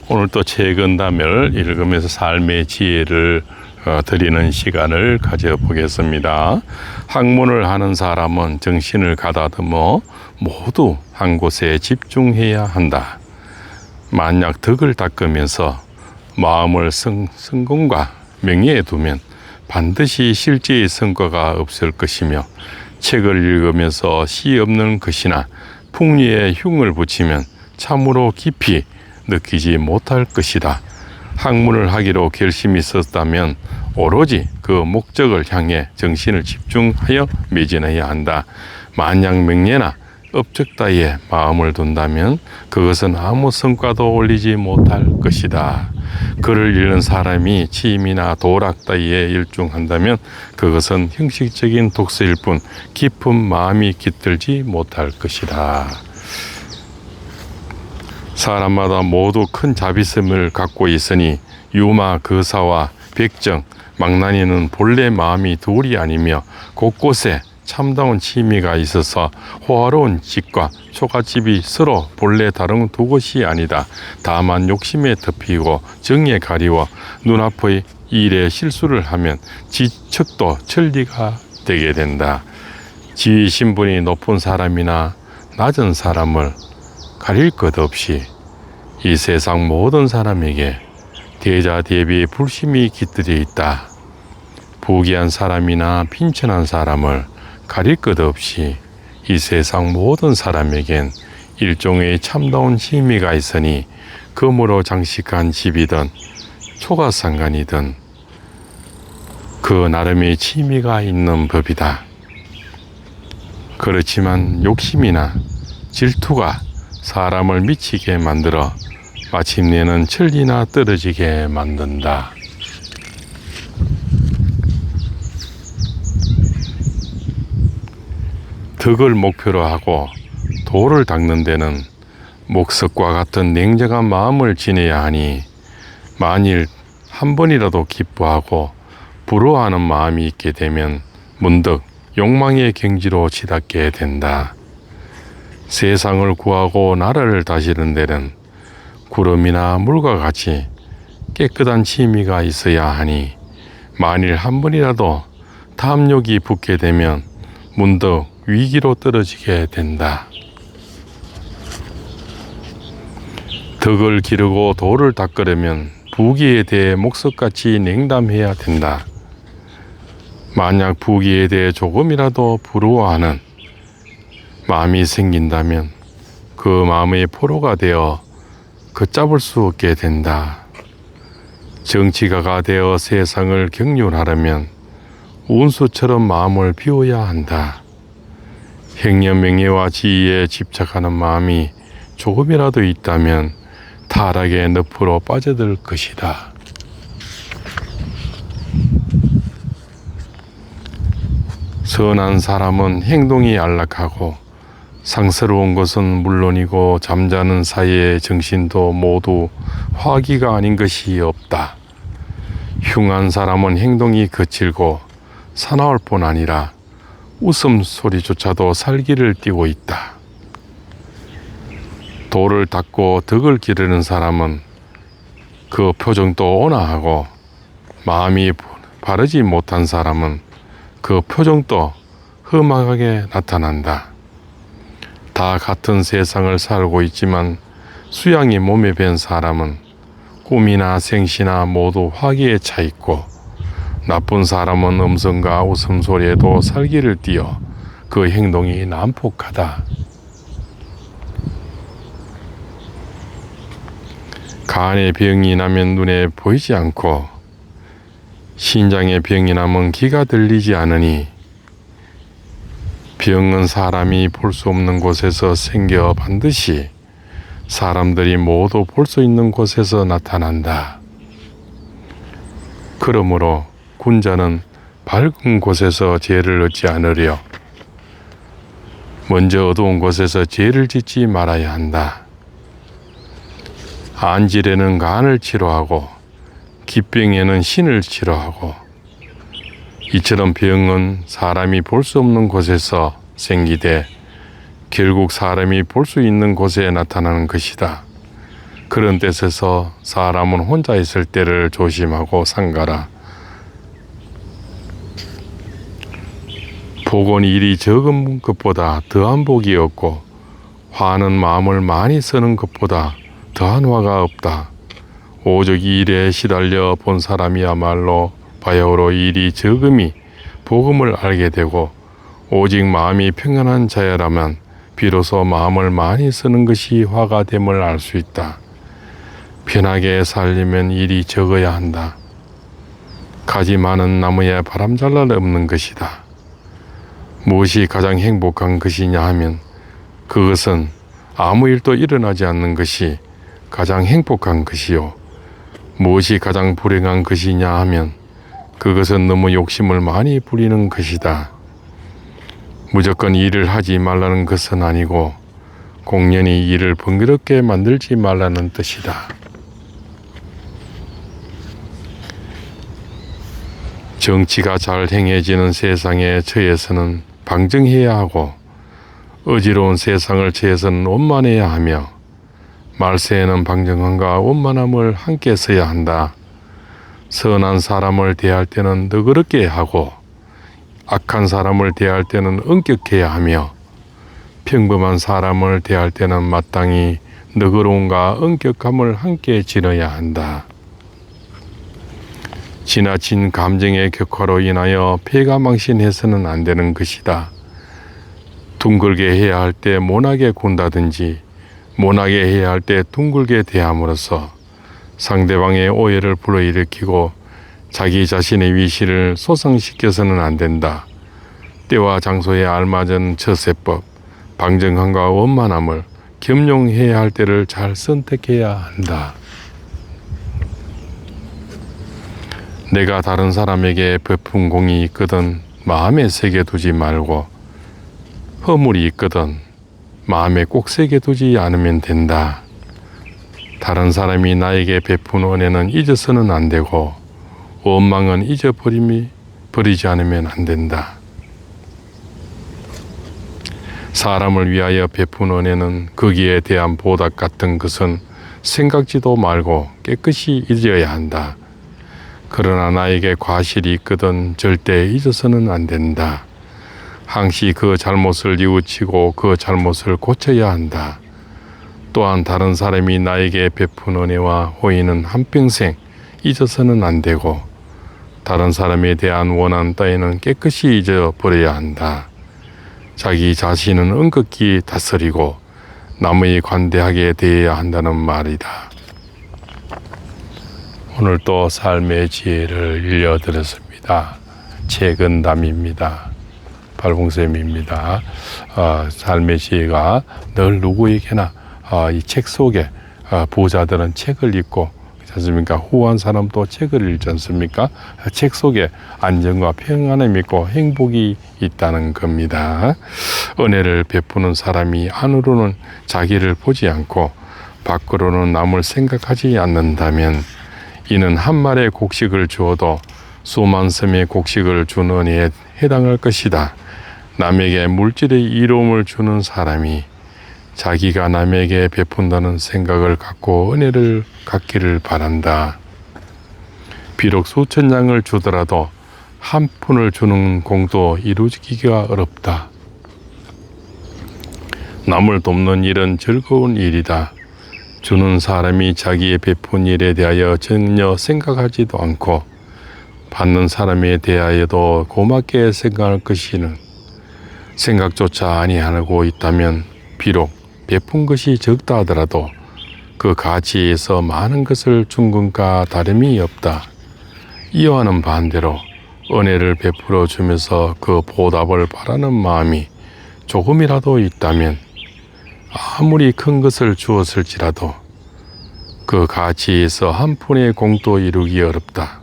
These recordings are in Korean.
오늘 또 책은담을 읽으면서 삶의 지혜를 드리는 시간을 가져보겠습니다. 학문을 하는 사람은 정신을 가다듬어 모두 한 곳에 집중해야 한다. 만약 덕을 닦으면서 마음을 성공과 명예에 두면 반드시 실제의 성과가 없을 것이며, 책을 읽으면서 시 없는 것이나 풍류에 흉을 붙이면 참으로 깊이 느끼지 못할 것이다. 학문을 하기로 결심이 있었다면 오로지 그 목적을 향해 정신을 집중하여 매진해야 한다. 만약 명예나 업적 따위에 마음을 둔다면 그것은 아무 성과도 올리지 못할 것이다. 글을 읽는 사람이 취미나 도락 따위에 열중한다면 그것은 형식적인 독서일 뿐 깊은 마음이 깃들지 못할 것이다. 사람마다 모두 큰 자비심을 갖고 있으니 유마, 거사와 백정, 망나니는 본래 마음이 둘이 아니며 곳곳에 참다운 취미가 있어서 호화로운 집과 초가집이 서로 본래 다른 두 곳이 아니다. 다만 욕심에 덮이고 정에 가리워 눈앞의 일에 실수를 하면 지척도 천리가 되게 된다. 지위 신분이 높은 사람이나 낮은 사람을 가릴 것 없이 이 세상 모든 사람에게 대자대비의 불심이 깃들여 있다. 부귀한 사람이나 빈천한 사람을 가릴 것 없이 이 세상 모든 사람에겐 일종의 참다운 취미가 있으니 금으로 장식한 집이든 초가상간이든 그 나름의 취미가 있는 법이다. 그렇지만 욕심이나 질투가 사람을 미치게 만들어 마침내는 천리나 떨어지게 만든다. 덕을 목표로 하고 도를 닦는 데는 목석과 같은 냉정한 마음을 지녀야 하니, 만일 한 번이라도 기뻐하고 부러워하는 마음이 있게 되면 문득 욕망의 경지로 치닫게 된다. 세상을 구하고 나라를 다스리는 데는 구름이나 물과 같이 깨끗한 취미가 있어야 하니, 만일 한 번이라도 탐욕이 붙게 되면 문득 위기로 떨어지게 된다. 덕을 기르고 도를 닦으려면 부귀에 대해 목석같이 냉담해야 된다. 만약 부귀에 대해 조금이라도 부러워하는 마음이 생긴다면 그 마음의 포로가 되어 걷잡을 수 없게 된다. 정치가가 되어 세상을 경륜하려면 운수처럼 마음을 비워야 한다. 행여 명예와 지위에 집착하는 마음이 조금이라도 있다면 타락의 늪으로 빠져들 것이다. 선한 사람은 행동이 안락하고 상스러운 것은 물론이고 잠자는 사이의 정신도 모두 화기가 아닌 것이 없다. 흉한 사람은 행동이 거칠고 사나울 뿐 아니라 웃음소리조차도 살기를 띠고 있다. 도를 닦고 덕을 기르는 사람은 그 표정도 온화하고, 마음이 바르지 못한 사람은 그 표정도 험악하게 나타난다. 다 같은 세상을 살고 있지만 수양이 몸에 밴 사람은 꿈이나 생시나 모두 화기에 차 있고, 나쁜 사람은 음성과 웃음소리에도 살기를 띠어 그 행동이 난폭하다. 간의 병이 나면 눈에 보이지 않고 신장의 병이 나면 귀가 들리지 않으니, 병은 사람이 볼 수 없는 곳에서 생겨 반드시 사람들이 모두 볼 수 있는 곳에서 나타난다. 그러므로 군자는 밝은 곳에서 죄를 얻지 않으려 먼저 어두운 곳에서 죄를 짓지 말아야 한다. 안질에는 간을 치료하고 기병에는 신을 치료하고, 이처럼 병은 사람이 볼 수 없는 곳에서 생기되 결국 사람이 볼 수 있는 곳에 나타나는 것이다. 그런 뜻에서 사람은 혼자 있을 때를 조심하고 삼가라. 복은 일이 적은 것보다 더한 복이 없고 화는 마음을 많이 쓰는 것보다 더한 화가 없다. 오직 일에 시달려 본 사람이야말로 바야흐로 일이 적음이 복음을 알게 되고 오직 마음이 평안한 자야라면 비로소 마음을 많이 쓰는 것이 화가 됨을 알 수 있다. 편하게 살려면 일이 적어야 한다. 가지 많은 나무에 바람잘 날 없는 것이다. 무엇이 가장 행복한 것이냐 하면 그것은 아무 일도 일어나지 않는 것이 가장 행복한 것이요. 무엇이 가장 불행한 것이냐 하면 그것은 너무 욕심을 많이 부리는 것이다. 무조건 일을 하지 말라는 것은 아니고 공연히 일을 번거롭게 만들지 말라는 뜻이다. 정치가 잘 행해지는 세상에 처해서는 방정해야 하고 어지러운 세상을 처해서는 원만해야 하며 말세에는 방정함과 원만함을 함께 써야 한다. 선한 사람을 대할 때는 너그럽게 하고 악한 사람을 대할 때는 엄격해야 하며 평범한 사람을 대할 때는 마땅히 너그러움과 엄격함을 함께 지녀야 한다. 지나친 감정의 격화로 인하여 패가망신해서는 안 되는 것이다. 둥글게 해야 할 때 모나게 군다든지 모나게 해야 할 때 둥글게 대함으로써 상대방의 오해를 불러일으키고 자기 자신의 위시를 소상시켜서는 안 된다. 때와 장소에 알맞은 처세법, 방정함과 원만함을 겸용해야 할 때를 잘 선택해야 한다. 내가 다른 사람에게 베푼 공이 있거든 마음에 새겨두지 말고 허물이 있거든 마음에 꼭 새겨두지 않으면 된다. 다른 사람이 나에게 베푼 은혜는 잊어서는 안 되고 원망은 버리지 않으면 안 된다. 사람을 위하여 베푼 은혜는 거기에 대한 보답 같은 것은 생각지도 말고 깨끗이 잊어야 한다. 그러나 나에게 과실이 있거든 절대 잊어서는 안 된다. 항시 그 잘못을 뉘우치고 그 잘못을 고쳐야 한다. 또한 다른 사람이 나에게 베푼 은혜와 호의는 한평생 잊어서는 안 되고 다른 사람에 대한 원한 따위는 깨끗이 잊어버려야 한다. 자기 자신은 엄격히 다스리고 남의 관대하게 대해야 한다는 말이다. 오늘 또 삶의 지혜를 일려드렸습니다. 최근담입니다. 발봉쌤입니다. 삶의 지혜가 늘 누구에게나 이 책 속에 부자들은 책을 읽고 그렇지 않습니까? 후한 사람도 책을 읽지 않습니까? 책 속에 안정과 평안함이 있고 행복이 있다는 겁니다. 은혜를 베푸는 사람이 안으로는 자기를 보지 않고 밖으로는 남을 생각하지 않는다면 이는 한 말의 곡식을 주어도 수만 섬의 곡식을 준 은혜에 해당할 것이다. 남에게 물질의 이로움을 주는 사람이 자기가 남에게 베푼다는 생각을 갖고 은혜를 갖기를 바란다. 비록 수천 양을 주더라도 한 푼을 주는 공도 이루기가 어렵다. 남을 돕는 일은 즐거운 일이다. 주는 사람이 자기의 베푼 일에 대하여 전혀 생각하지도 않고 받는 사람에 대하여도 고맙게 생각할 것이는 생각조차 아니하고 있다면 비록 베푼 것이 적다 하더라도 그 가치에서 많은 것을 준 것과 다름이 없다. 이와는 반대로 은혜를 베풀어 주면서 그 보답을 바라는 마음이 조금이라도 있다면 아무리 큰 것을 주었을지라도 그 가치에서 한 푼의 공도 이루기 어렵다.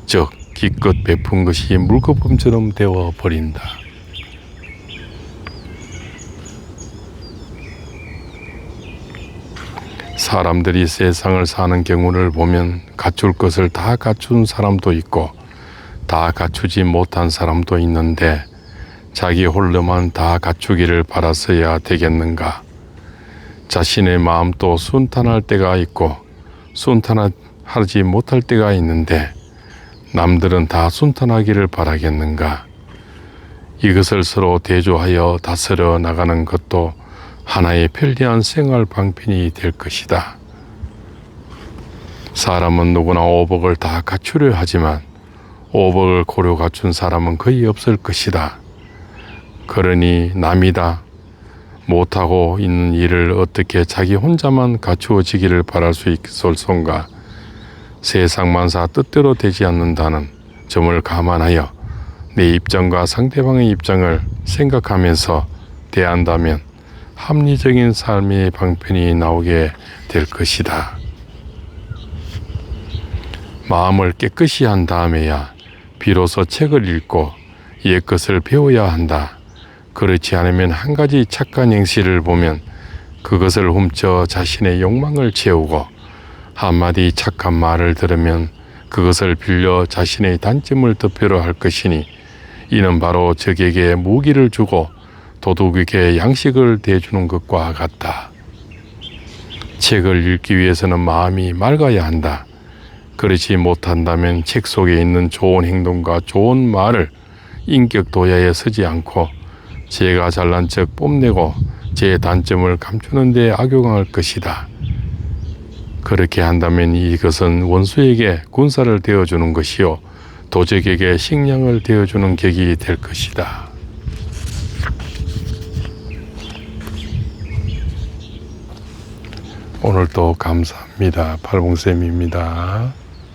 즉 기껏 베푼 것이 물거품처럼 되어 버린다. 사람들이 세상을 사는 경우를 보면 갖출 것을 다 갖춘 사람도 있고 다 갖추지 못한 사람도 있는데 자기 홀로만 다 갖추기를 바라서야 되겠는가? 자신의 마음도 순탄할 때가 있고 순탄하지 못할 때가 있는데 남들은 다 순탄하기를 바라겠는가? 이것을 서로 대조하여 다스려 나가는 것도 하나의 편리한 생활 방편이 될 것이다. 사람은 누구나 오복을 다 갖추려 하지만 오복을 고루 갖춘 사람은 거의 없을 것이다. 그러니 남이다 못하고 있는 일을 어떻게 자기 혼자만 갖추어지기를 바랄 수 있을손가? 세상 만사 뜻대로 되지 않는다는 점을 감안하여 내 입장과 상대방의 입장을 생각하면서 대한다면 합리적인 삶의 방편이 나오게 될 것이다. 마음을 깨끗이 한 다음에야 비로소 책을 읽고 옛것을 배워야 한다. 그렇지 않으면 한 가지 착한 행실을 보면 그것을 훔쳐 자신의 욕망을 채우고 한마디 착한 말을 들으면 그것을 빌려 자신의 단점을 덮으려 할 것이니 이는 바로 적에게 무기를 주고 도둑에게 양식을 대주는 것과 같다. 책을 읽기 위해서는 마음이 맑아야 한다. 그렇지 못한다면 책 속에 있는 좋은 행동과 좋은 말을 인격 도야에 서지 않고 제가 잘난 척 뽐내고 제 단점을 감추는 데 악용할 것이다. 그렇게 한다면 이것은 원수에게 군사를 되어주는 것이요 도적에게 식량을 되어주는 격이 될 것이다. 오늘도 감사합니다. 팔봉쌤입니다.